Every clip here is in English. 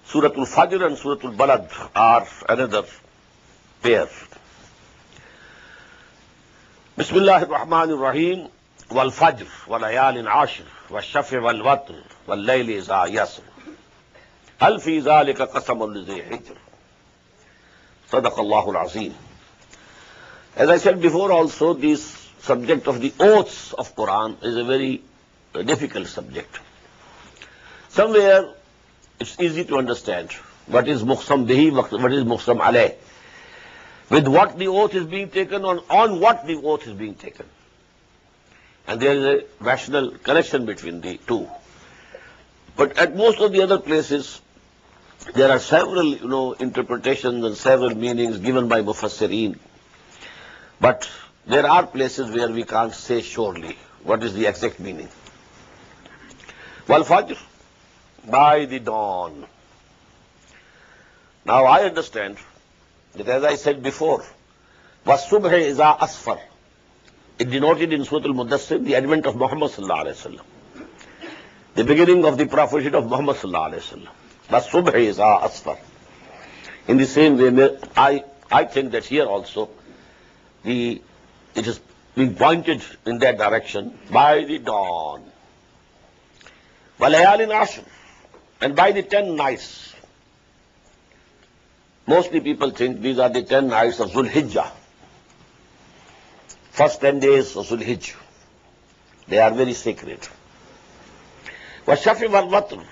Surah Al-Fajr and Surah Al-Balad are another pair. Bismillah ar-Rahman ar-Rahim. Wal-Fajr, wal-Layalin Ashir, wal-Shafi wal-Watr, wal-Layli iza yasr. Hal fi zalika qasamun lizi hijr. Sadaqallahu al-Azim. As I said before also, this subject of the oaths of Quran is a very difficult subject. Somewhere it's easy to understand what is muqsam bihi, what is muqsam alayh, with what the oath is being taken, on what the oath is being taken. And there is a rational connection between the two. But at most of the other places, there are several, interpretations and several meanings given by Mufassirin. But there are places where we can't say surely what is the exact meaning. Wal Fajr, by the dawn. Now I understand that, as I said before, was subh iza asfar. It denoted in Surah Al-Muddassir the advent of Muhammad sallallahu alaihi wasallam, the beginning of the prophethood of Muhammad sallallahu alaihi wasallam. Was subh iza asfar. In the same way, I think that here also it is being pointed in that direction, by the dawn. Walayalin Ashir, and by the 10 nights. Mostly people think these are the 10 nights of Zul-Hijjah. First 10 days of Zul-Hijjah. They are very sacred. Washafi wal-Watr,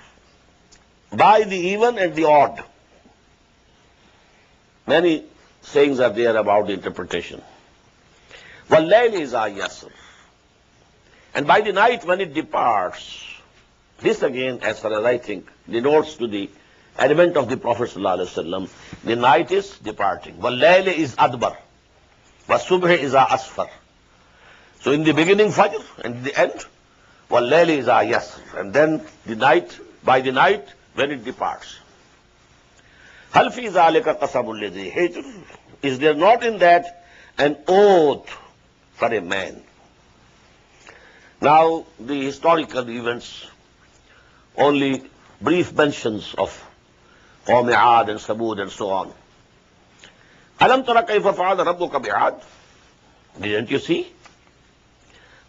by the even and the odd. Many sayings are there about the interpretation. Wal-Layli iza yasr, and by the night when it departs. This again, as far as I think, denotes to the advent of the Prophet ﷺ. The night is departing. Wal-Layli is adbar. Was-subh iza asfar. So in the beginning Fajr, and the end Wal-Layli iza yasr. And then the night, by the night when it departs. Hal fi zalika qasamul lizi hijr. Is there not in that an oath for a man? Now the historical events, only brief mentions of Qawm Aad and Samud and so on. Alam tara kayfa fa'ala rabbuka bi'ad? Didn't you see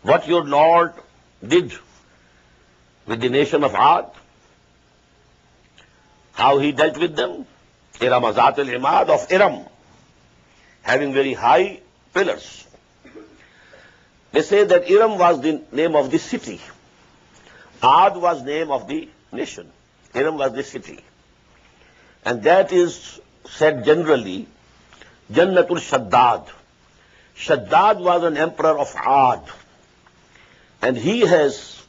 what your Lord did with the nation of Aad? How he dealt with them? Iram Zat al-Imad, of Iram, having very high pillars. They say that Iram was the name of the city. Aad was name of the nation. Iram was the city. And that is said generally, Jannatul Shaddad. Shaddad was an emperor of Aad. And he has,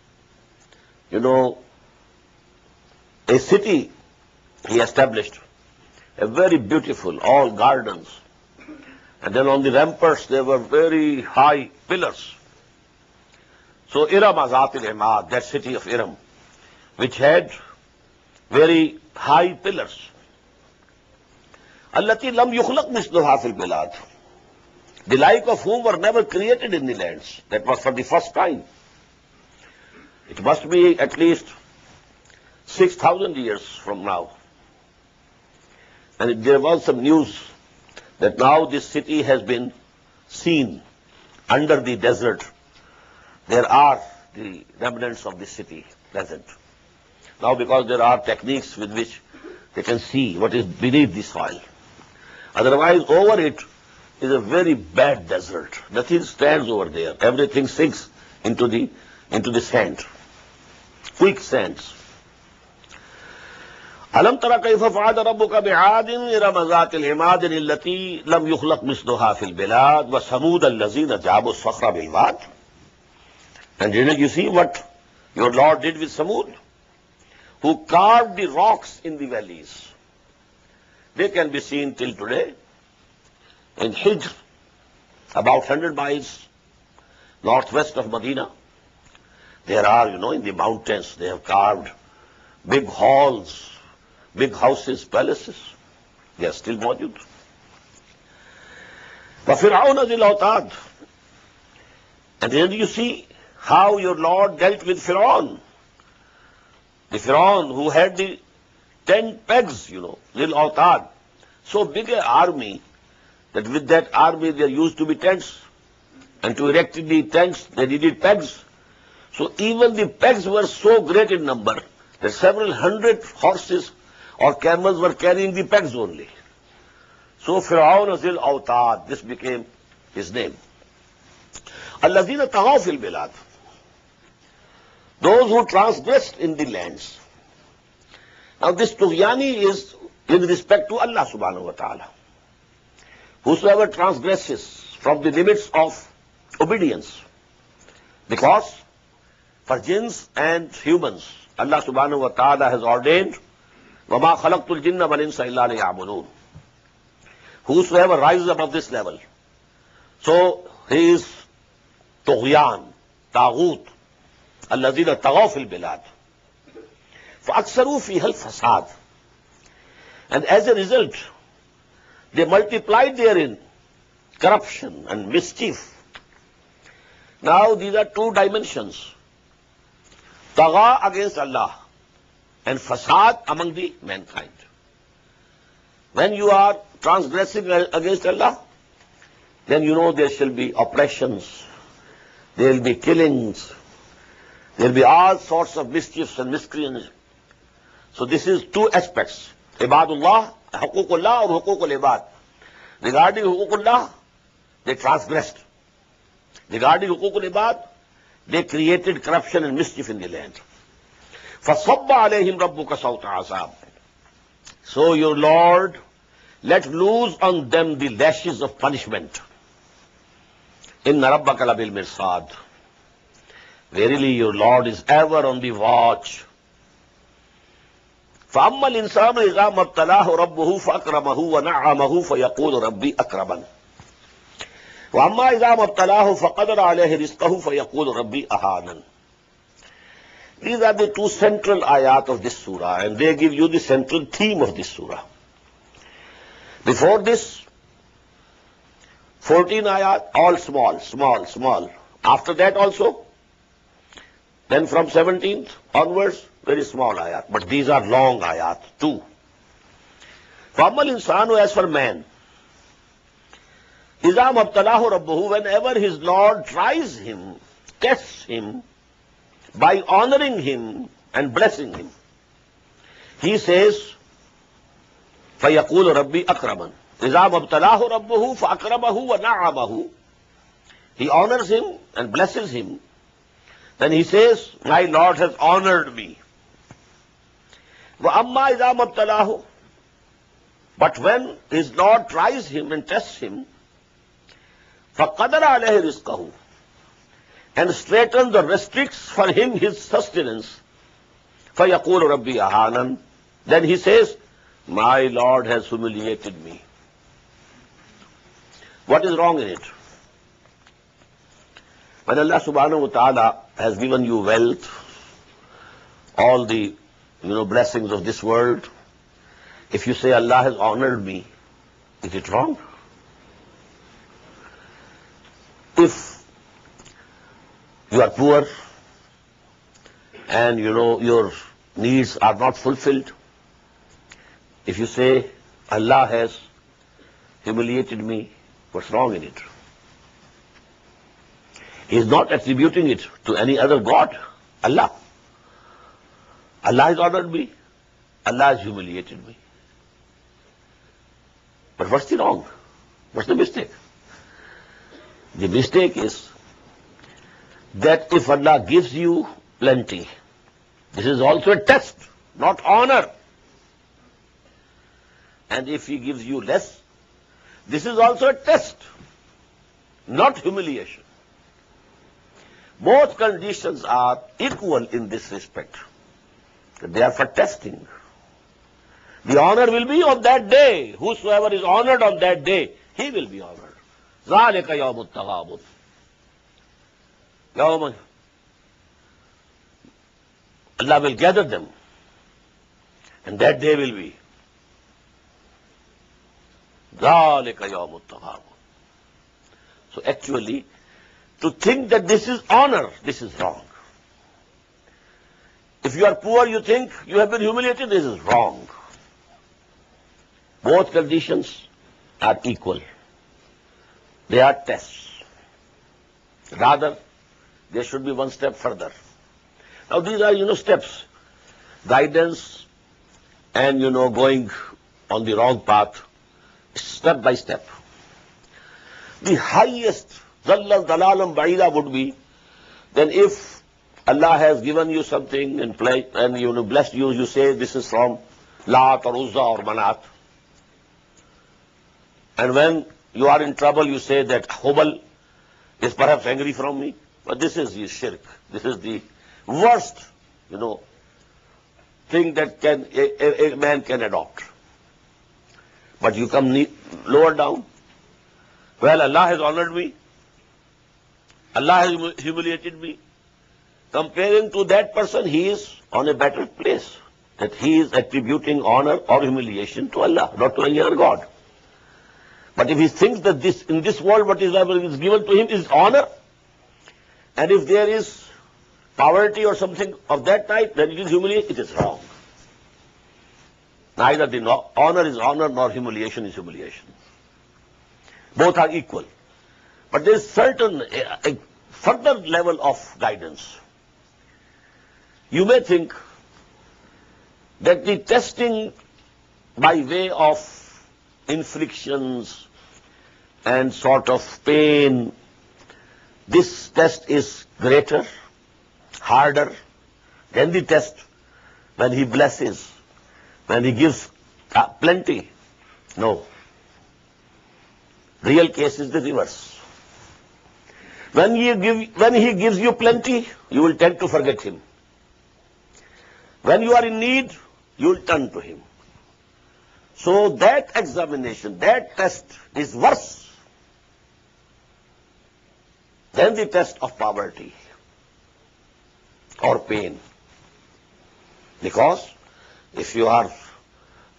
a city he established, a very beautiful, all gardens. And then on the ramparts there were very high pillars. So Iram Zat al-Imad, that city of Iram, which had very high pillars. Allati lam yukhlaq misluha fil bilad, the like of whom were never created in the lands. That was for the first time. It must be at least 6,000 years from now. And there was some news that now this city has been seen under the desert. There are the remnants of the city present. Now because there are techniques with which they can see what is beneath the soil. Otherwise over it is a very bad desert. Nothing stands over there. Everything sinks into the sand. Quick sands. Alam tara kayfa fa'ala rabbuka bi'adin iram zat al-imad allati lam yukhlaq misluha fil bilad wa samud allazina jabu as-sakhra bil wad. And didn't you see what your Lord did with Samud? Who carved the rocks in the valleys. They can be seen till today. In Hijr, about 100 miles northwest of Medina, there are, in the mountains, they have carved big halls, big houses, palaces. They are still mawjood. وَفِرْعَوْنَ ذِي الْأَوْتَادِ. And then you see how your Lord dealt with Fir'aun. The Fir'aun who had the 10 pegs, Lil Autad. So big an army that with that army there used to be tents. And to erect the tents, they needed pegs. So even the pegs were so great in number that several hundred horses or camels were carrying the pegs only. So Fir'aun Zil Autad, this became his name. Allazina taghaw fil bilad. Those who transgressed in the lands. Now this tughyani is with respect to Allah subhanahu wa ta'ala. Whosoever transgresses from the limits of obedience. Because for jinns and humans, Allah subhanahu wa ta'ala has ordained, وَمَا خَلَقْتُ الْجِنَّ وَالْإِنسَ إِلَّا لِيَعْبُدُونَ. Whosoever rises above this level. So he is tughyan, taghut, الَّذِينَ تَغَوْا فِي الْبِلَادِ فَأَكْثَرُوا فِيهَا الْفَسَادِ. And as a result, they multiplied therein corruption and mischief. Now these are two dimensions. Tagha against Allah and fasad among the mankind. When you are transgressing against Allah, then there shall be oppressions, there will be killings, there will be all sorts of mischiefs and miscreants. So this is two aspects. Ibadullah, Huququllah or Huququl Ibad. Regarding Huququllah, they transgressed. Regarding Huququl Ibad, they created corruption and mischief in the land. فَصَبَّ عَلَيْهِمْ رَبُّكَ صَوْتَ عَذَابٍ. So your Lord let loose on them the lashes of punishment. إِنَّ رَبَّكَ لَبِالْمِرْصَادِ. Verily your Lord is ever on the watch. فَأَمَّا الْإِنسَانُ إِذَا مَا ابْتَلَاهُ رَبُّهُ فَأَكْرَمَهُ وَنَعَّمَهُ فَيَقُولُ رَبِّي أَكْرَمَنِ وَأَمَّا إِذَا مَا ابْتَلَاهُ فَقَدَرَ عَلَيْهِ رِزْقَهُ فَيَقُولُ رَبِّي أَهَانَنِ. These are the two central ayat of this surah, and they give you the central theme of this surah. Before this, 14 ayat, all small, small, small. After that also, then from 17th onwards, very small ayat. But these are long ayat too. فَأَمَّا الْإِنسَانُ, as for man, إِذَا مَبْتَلَاهُ رَبُّهُ, whenever his Lord tries him, tests him, by honoring him and blessing him, he says, فَيَقُولُ رَبِّي أَكْرَمًا. إِذَا مَبْتَلَاهُ رَبُّهُ فَأَكْرَمَهُ وَنَعَّمَهُ. He honors him and blesses him. Then he says, my Lord has honored me. وَأَمَّا إِذَا مَبْتَلَاهُ. But when his Lord tries him and tests him, فَقَدَرَ عَلَيْهِ رِزْقَهُ, and straightens or restricts for him his sustenance, فَيَقُولُ رَبِّي أَهَانًا. Then he says, my Lord has humiliated me. What is wrong in it? When Allah subhanahu wa ta'ala has given you wealth, all the blessings of this world, if you say Allah has honored me, is it wrong? If you are poor and your needs are not fulfilled, if you say Allah has humiliated me, what's wrong in it? He is not attributing it to any other God. Allah. Allah has honored me. Allah has humiliated me. But what's the wrong? What's the mistake? The mistake is that if Allah gives you plenty, this is also a test, not honor. And if He gives you less, this is also a test, not humiliation. Both conditions are equal in this respect. They are for testing. The honor will be on that day. Whosoever is honored on that day, he will be honored. ذَلِكَ يَوْمُ التَّغَابُنِ. Allah will gather them, and that day will be ذَلِكَ يَوْمُ التَّغَابُنِ. So actually, To think that this is honor, this is wrong. If you are poor, you think you have been humiliated, this is wrong. Both conditions are equal. They are tests. Rather, there should be one step further. Now these are, steps. Guidance and, going on the wrong path, step by step. The highest Zallal Dalalam Ba'ida would be, then if Allah has given you something and blessed you, you say this is from Lat or Uzza or Manat. And when you are in trouble, you say that Hubal is perhaps angry from me. But this is the shirk. This is the worst, thing that a man can adopt. But you come lower down. Well, Allah has honored me. Allah has humiliated me. Comparing to that person, he is on a better place. That he is attributing honor or humiliation to Allah, not to any other God. But if he thinks that in this world what is given to him is honor, and if there is poverty or something of that type, then it is humiliation, it is wrong. Neither the honor is honor nor humiliation is humiliation. Both are equal. But there is certain a further level of guidance. You may think that the testing by way of inflictions and sort of pain, this test is greater, harder than the test when he blesses, when he gives plenty. No. Real case is the reverse. When he gives you plenty, you will tend to forget him. When you are in need, you will turn to him. So that examination, that test is worse than the test of poverty or pain. Because if you are,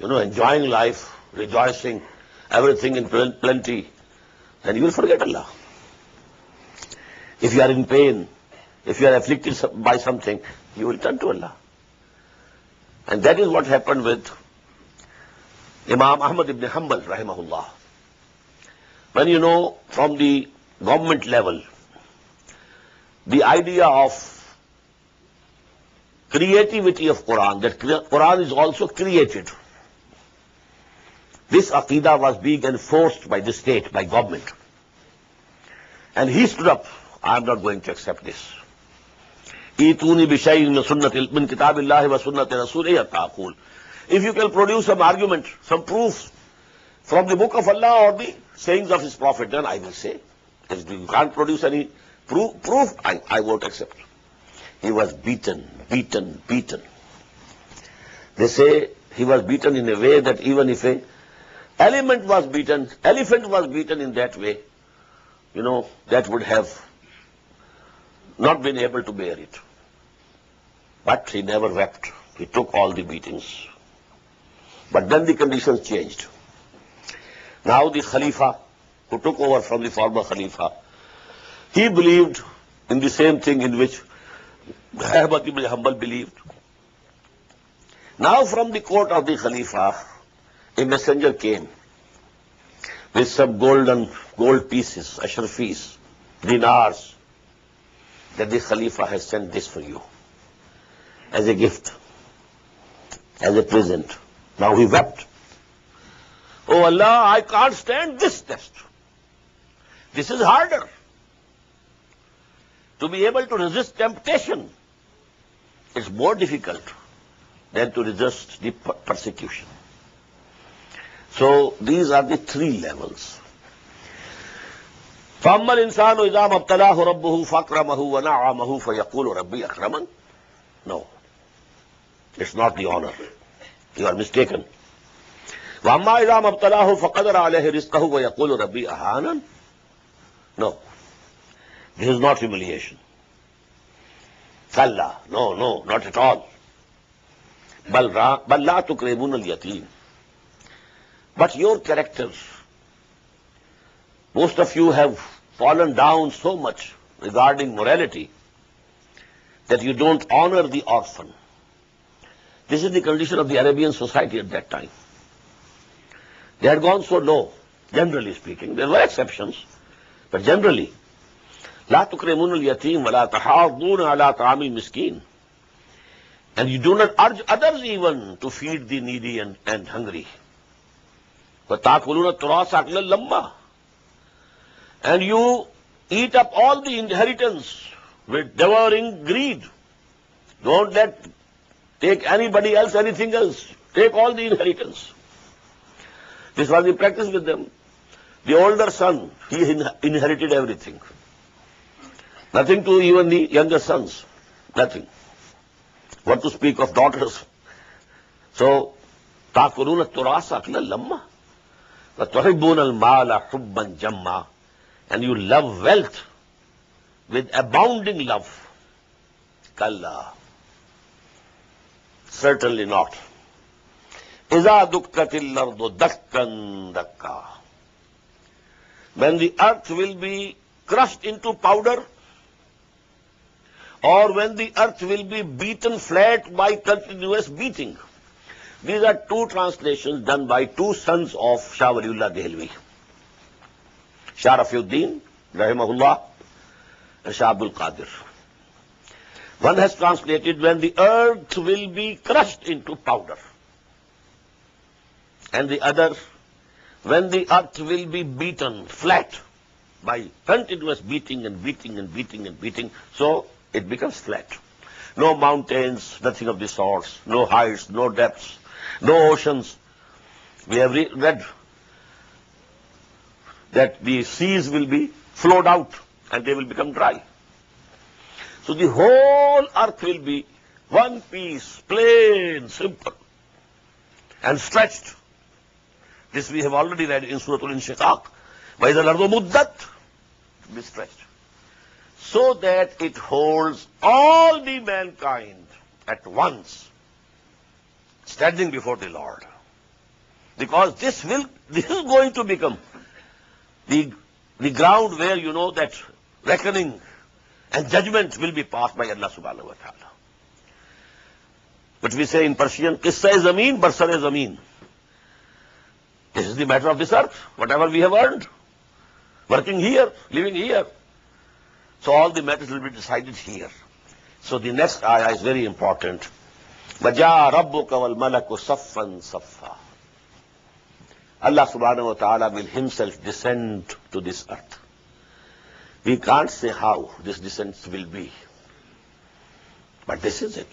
enjoying life, rejoicing, everything in plenty, then you will forget Allah. If you are in pain, if you are afflicted by something, you will turn to Allah. And that is what happened with Imam Ahmed ibn Hanbal, rahimahullah. When from the government level, the idea of creativity of Quran, that Quran is also created. This aqidah was being enforced by the state, by government. And he stood up, I am not going to accept this. Ituni bishay'in min kitabillahi wa sunnati rasulih taqul. If you can produce some argument, some proof from the book of Allah or the sayings of his prophet, then I will say. If you can't produce any proof, I won't accept. He was beaten. They say he was beaten in a way that even if an elephant was beaten in that way, that would have not been able to bear it. But he never wept. He took all the beatings. But then the conditions changed. Now the Khalifa, who took over from the former Khalifa, he believed in the same thing in which Ahmed ibn Hanbal believed. Now from the court of the Khalifa, a messenger came with some gold pieces, ashrafis, dinars, that the Khalifa has sent this for you as a gift, as a present. Now he wept. Oh Allah, I can't stand this test. This is harder. To be able to resist temptation is more difficult than to resist the persecution. So these are the three levels. فَأَمَّا الْإِنسَانُ إِذَا مَبْتَلَاهُ رَبُّهُ فَأَكْرَمَهُ وَنَعَّمَهُ فَيَقُولُ رَبِّي أَكْرَمَنِ. No. It's not the honor. You are mistaken. وَأَمَّا إِذَا مَبْتَلَاهُ فَقَدَرَ عَلَيْهِ رِزْقَهُ وَيَقُولُ رَبِّي أَهَانًا. No. This is not humiliation. Kalla. No, not at all. بَلْ لَا تُكْرِمُونَ الْيَتِيمِ. But your character, most of you have fallen down so much regarding morality that you don't honor the orphan. This is the condition of the Arabian society at that time. They had gone so low, generally speaking. There were exceptions, but generally, لا تكرمون اليتيم ولا تحاضون على طعام المسكين. And you do not urge others even to feed the needy and hungry. وَتَأْكُلُونَ التُّرَاثَ أَكْلًا لَمًّا. And you eat up all the inheritance with devouring greed. Don't take anybody else, anything else. Take all the inheritance. This was the practice with them. The older son, he inherited everything. Nothing to even the younger sons. Nothing. What to speak of daughters? So, تَأْكُلُونَ التُّرَاثَ أَكْلًا لَمًّا وَتُحِبُّونَ الْمَالَ حُبًّا جَمًّا. And you love wealth with abounding love. Kalla. Certainly not. إِذَا دُكَّتِ الْأَرْضُ دَكًّا دَكًّا. When the earth will be crushed into powder, or when the earth will be beaten flat by continuous beating. These are two translations done by two sons of Shah Waliullah Dehlvi. Shah Rafiuddin, rahimahullah, and Shah Abdul Qadir. One has translated, when the earth will be crushed into powder. And the other, when the earth will be beaten flat by continuous beating and beating and beating and beating, so it becomes flat. No mountains, nothing of the sorts, no heights, no depths, no oceans. We have read that the seas will be flowed out and they will become dry. So the whole earth will be one piece, plain, simple, and stretched. This we have already read in Surah Al-Inshiqaq. وَإِذَا الْأَرْضُ مُدَّتْ, be stretched, so that it holds all the mankind at once, standing before the Lord. Because this is going to become the ground where you know that reckoning and judgment will be passed by Allah subhanahu wa ta'ala. But we say in Persian, Qissa-e Zameen, Barsar-e Zameen. This is the matter of this earth, whatever we have earned, working here, living here. So all the matters will be decided here. So the next ayah is very important. وَجَاءَ رَبُّكَ وَالْمَلَكُ صَفًّا صَفًّا. Allah subhanahu wa ta'ala will himself descend to this earth. We can't say how this descent will be. But this is it.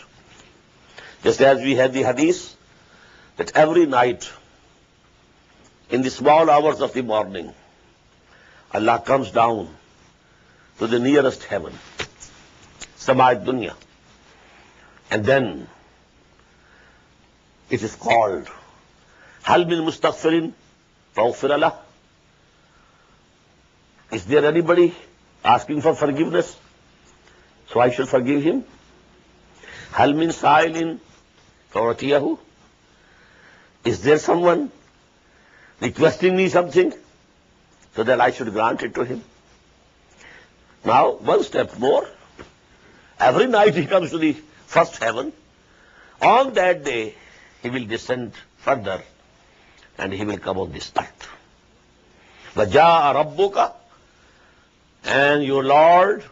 Just as we had the hadith that every night, in the small hours of the morning, Allah comes down to the nearest heaven, Sama'at Dunya. And then it is called, Hal min mustaghfirin faghfir lah. Is there anybody asking for forgiveness? So I shall forgive him. Hal min sa'ilin fa'utiyahu. Is there someone requesting me something so that I should grant it to him? Now, one step more. Every night he comes to the first heaven. On that day, he will descend further and he will come on this earth. وَجَاءَ رَبُّكَ, and your Lord,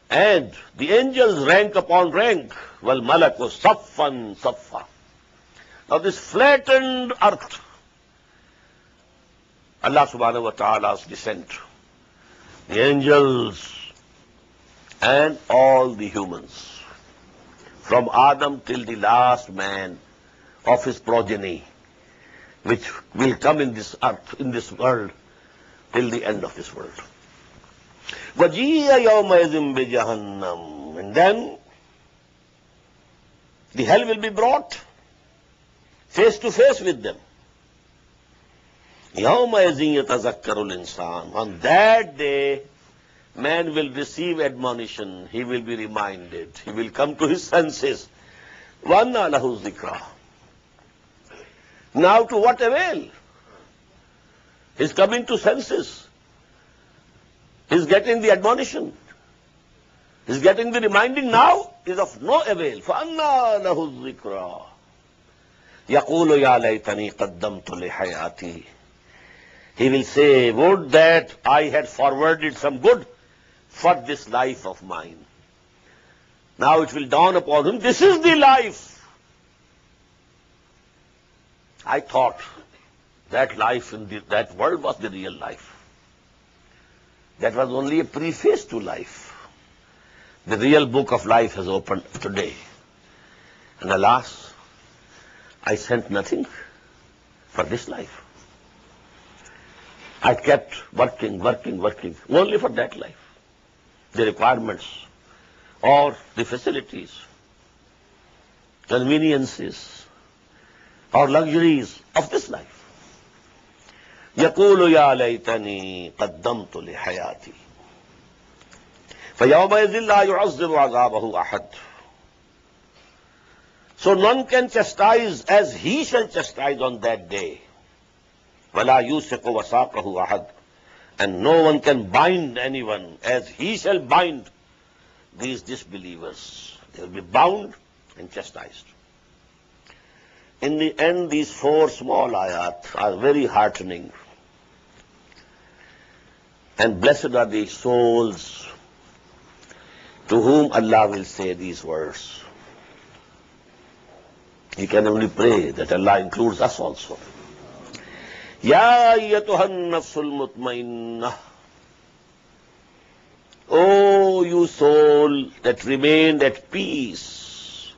and the angels rank upon rank. وَالْمَلَكُ صَفًّا صَفًّا. Now this flattened earth, Allah subhanahu wa ta'ala's descent, the angels and all the humans, from Adam till the last man of his progeny, which will come in this earth, in this world, till the end of this world. وَجِيَّ يَوْمَئِذٍ بِجَهَنَّمٍ. And then the hell will be brought face to face with them. يَوْمَئِذٍ يَتَذَكَّرُ الْإِنسَانُ. On that day, man will receive admonition, he will be reminded, he will come to his senses. وَأَنَّى لَهُ الذِّكْرَى. Now to what avail? He's coming to senses. He's getting the admonition. His getting the reminding now is of no avail. فَأَنَّا لَهُ الذِّكْرَى يَقُولُ يَا لَيْتَنِي قَدَّمْتُ لِحَيَاتِي. He will say, would that I had forwarded some good for this life of mine. Now it will dawn upon him, this is the life. I thought that life in that world was the real life. That was only a preface to life. The real book of life has opened today. And alas, I sent nothing for this life. I kept working, only for that life. The requirements or the facilities, conveniences or luxuries of this life. يَقُولُ يَا لَيْتَنِي قَدَّمْتُ لِحَيَاتِي فَيَوْمَئِذٍ لَا يُعَذِّبُ عَذَابَهُ أَحَدٌ. So none can chastise as he shall chastise on that day. وَلَا يُوثِقُ وَثَاقَهُ أَحَدٌ. And no one can bind anyone as he shall bind these disbelievers. They will be bound and chastised. In the end, these 4 small ayat are very heartening. And blessed are the souls to whom Allah will say these words. You can only pray that Allah includes us also. Ya ayyatuhan nafsul mutmainnah. Oh, you soul that remained at peace.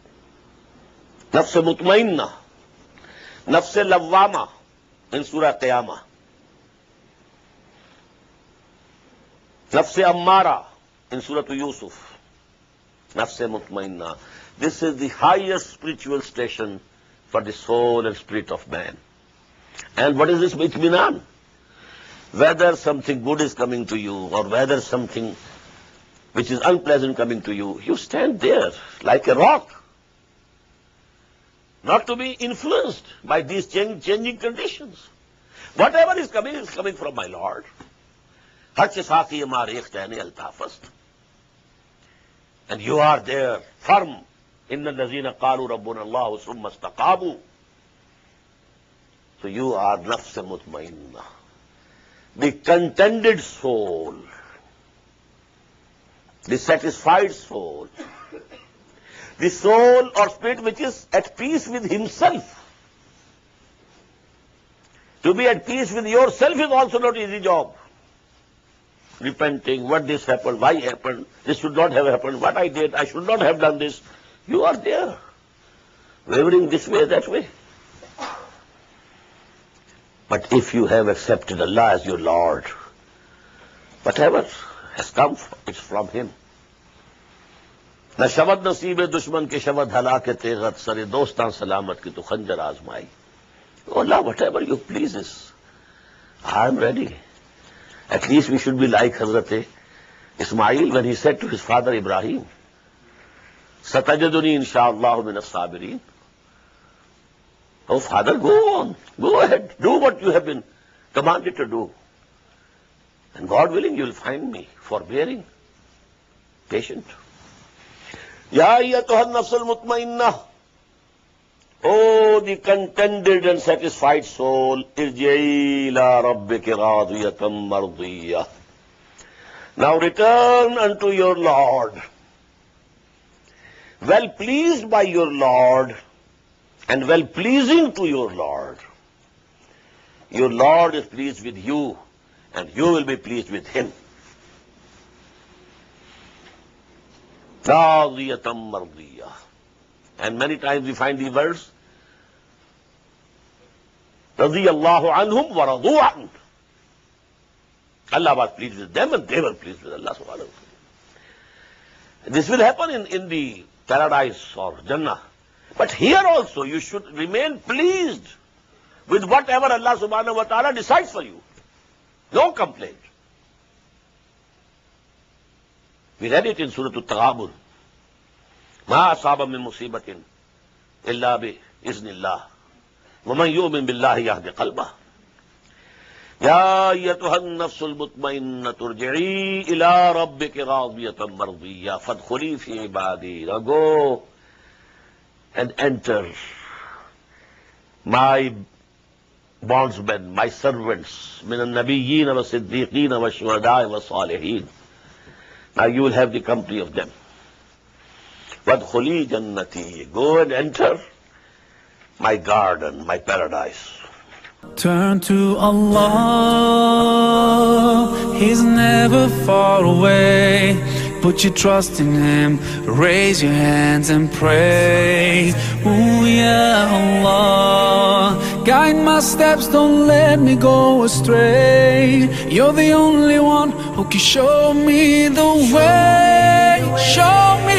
Nafs mutmainnah. Nafs lawwama in Surah Qiyamah. Nafs ammara in Surah Yusuf. Nafs mutmainnah. This is the highest spiritual station for the soul and spirit of man. And what is this itminan? Whether something good is coming to you or whether something which is unpleasant coming to you, you stand there like a rock, not to be influenced by these changing conditions. Whatever is coming from my Lord. And you are there, firm. إِنَّ الَّذِينَ قَالُوا رَبُّنَا اللَّهُ ثُمَّ اسْتَقَامُوا. So you are nafs mutmainnah, the contented soul, the satisfied soul, the soul or spirit which is at peace with himself. To be at peace with yourself is also not an easy job. Repenting, what this happened, why happened, this should not have happened, what I did, I should not have done this. You are there, wavering this way, that way. But if you have accepted Allah as your Lord, whatever has come, it's from Him. Na shabad nasibe dushman ke shabad halake tegat sare dostan salamat ki tu khanjar azmai. Oh Allah, whatever you pleases, I am ready. At least we should be like Hazrat Ismail when he said to his father Ibrahim, Satajaduni insha'Allah min as-sabirin. Oh, Father, go on. Go ahead. Do what you have been commanded to do. And God willing, you will find me forbearing, patient. Ya ayyatuhan nafsul mutmainnah. Oh, the contented and satisfied soul. Irji'i ila rabbiki radiyatan mardiyah. Now return unto your Lord, well pleased by your Lord, and well pleasing to your Lord. Your Lord is pleased with you, and you will be pleased with Him. Radiyatan mardiyah. And many times we find the words, Radiyallahu anhum wa radu an. Allah was pleased with them and they were pleased with Allah subhanahu wa ta'ala. This will happen in the paradise or Jannah. But here also you should remain pleased with whatever Allah subhanahu wa ta'ala decides for you. No complaint. We read it in Surah Al-Taghabun. Ma asaba min musibatin illa bi iznillah. وَمَنْ يُؤْمِنْ بِاللَّهِ يَهْدِ قَلْبَهُ. Ya ayyatuhan nafsul mutmainnatu irji'i ila rabbiki radiyatan mardiyya fadkhuli fi ibadi. Now go and enter my bondsmen, my servants, min al-nabiyyin wa siddiqeen wa shuhada'i wa salihin. Now you will have the company of them. Vadkhuli jannati. Go and enter my garden, my paradise. Turn to Allah, He's never far away. Put your trust in Him, raise your hands and pray. Ooh, ya Allah, guide my steps, don't let me go astray. You're the only one who can show me the way. Show me